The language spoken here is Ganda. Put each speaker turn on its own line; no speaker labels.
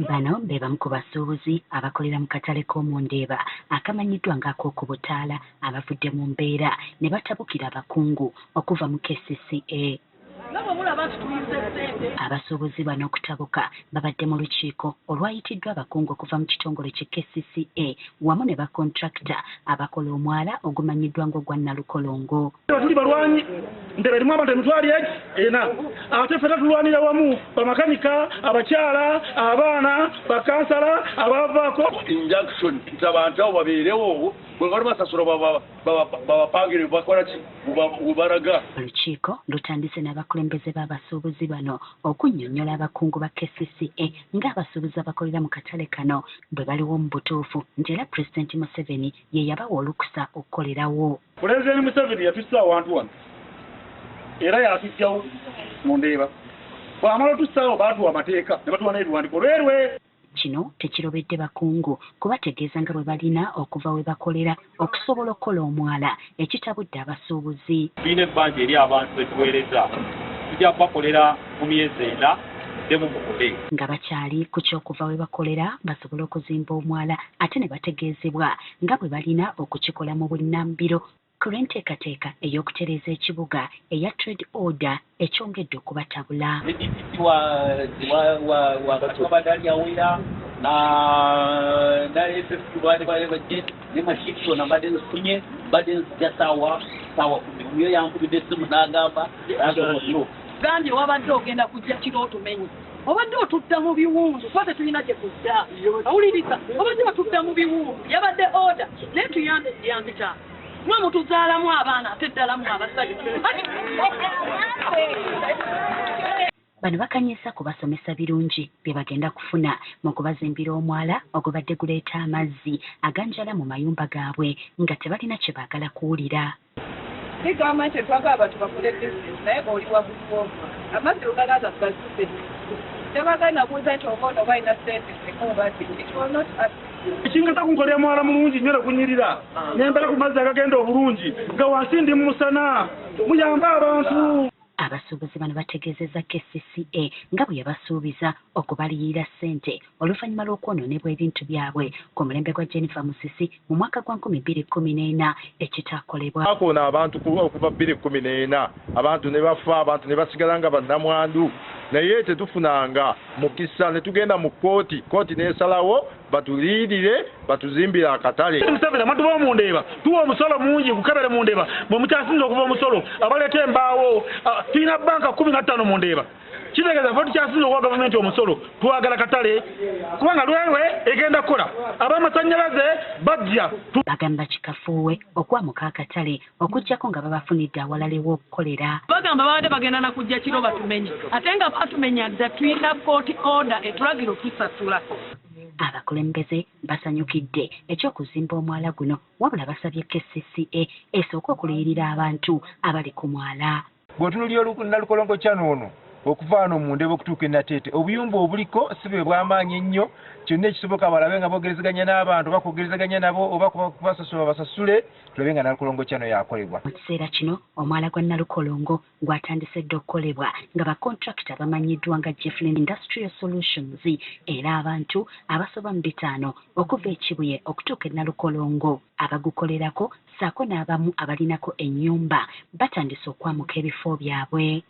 Bano be bamu ku basuubuzi abakolera mu katale k'omu Ndeeba akamanyiddwa ng'ak'okubutaala abavudde mu mbeera ne batabukira abakungu okuva mu KCCA. Abasuubuzi bano okutabuka babadde mu lukiiko olwayitiddwa abakungu okuva mu kitongole kye KCCA wamu ne bakontrakita abakola omwala ogumanyiddwa ng'ogwa Nalukolongo.
Tuli balwanyi ndebe limu abantu emitwali ena ate ffe tulwanira wamu bamakanika abakyala abaana bakansala abavaako injunction abantu abo babeerewo bwe bali basasula babapangire bakola ki bubaraga.
Olukiiko lutandise n'abakulembeze b'abasuubuzi bano okunnyonnyola abakungu ba KCCA ng'abasuubuzi abakolera mu katale kano bwe baliwo mu butuufu nti era Pulezidenti Museveni ye yabawa olukusa okukolerawo.
Pulezidenti Museveni yatussa awantu wano era yatujjawo mu Ndeeba. Bw'amala otussaawo baatuwa amateeka ne batuwa n'ebiwandiiko lwerwe.
Kino tekirobedde bakungu kubategeeza nga bwe balina okuva we bakolera okusobola okukola omwala ekitabudde abasuubuzi.
Tulina ebbanja eri abantu betuweereza tujja kubakolera mu myezi ena demu mukole.
Nga bakyali ku ky'okuva we bakolera basobole okuzimba omwala ate ne bategeezebwa nga bwe balina okukikola mu bunnambiro ku lw'enteekateeka ey'okutereeza ekibuga eya trade order ekyongedde okubatabula.
Gambye wabadde ogenda kujja kiro otumenye obadde otutta mu biwundu kwate tulina gye kudda awuliriza obadde otutta mu biwundu yabadde order naye tuyambe yambita mwe mutuzaalamu abaana ate ddalamu abasajja.
Bano bakanyisa kubasomesa birungi bye bagenda kufuna mu kubazimbira omwala ogubadde guleeta amazzi aganjala mu mayumba gaabwe nga tebalina kye baagala kuwulira.
Gavumenti etwagala abantu bakole bizinesi naye oli wabuliwo amazzi ogalaza gazuse tebagenda kuuza nti okono balina sente ekubati
ekingata kunkolera mwala mulungi nnyo kunyirira nembera ku mazzi agagenda obulungi nga wansi ndi mu musana muyambe abantu.
Abasuubuzi bano bategeezezza KCCA nga bwe yabasuubiza okubaliyirira ssente oluvannyuma lw'okwonoonebwa ebintu byabwe ku mulembe gwa Jennifer Musisi mu mwaka gwa 2014 ekitaakolebwa.
Bakoona abantu okuva 2014 abantu ne bafa abantu ne basigala nga bannamwandu naye tetufunanga mukisa ne tugenda mu kooti n'esalawo batuliirire batuzimbira akatale.
Museveni amatuba mu Ndeeba tuwa omusolo mungi kukebere mu Ndeeba bwe mukyasinza okuva omusolo abaleeta embaawo tulina banka 15 mu Ndeeba kitegeeza ffe tukyasinza okuwa gavumenti omusolo twagala katale kubanga lwewe egenda kukola ab'amasannyalaze bajja.
Bagamba kikafuuwe okwamuka akatale okuggyako nga babafunidde awalala ew'okukolera.
Bagamba babadde bagenda na kujja kiro batumenye ate nga batumenya dda tulina kooti order etulagira otusasula.
Abakulembeze basanyukidde eky'okuzimba omwala guno wabula basabye KCCA esooka okuliyirira abantu abali ku mwala.
Bw'otunuulira Nalukolongo Channel ono okuva wano mu Ndeeba okutuuka e Nateete obuyumba obuliko si bwe bw'amaanyi ennyo kyonna ekisoboka balabe nga bogerezaganya n'abantu bakogerezaganya nabo oba kubasasula basasule tulabe nga Nalukolongo Channel yakolebwa.
Mu kiseera kino omwala gwa Nalukolongo gwatandise dda okukolebwa nga bakontrakita bamanyiddwa nga Jefflin Industrial Solutions era abantu abasoba mu 5 okuva e Kibuye okutuuka e Nalukolongo abagukolerako ssaako n'abamu abalinako ennyumba batandise okwamuka ebifo byabwe.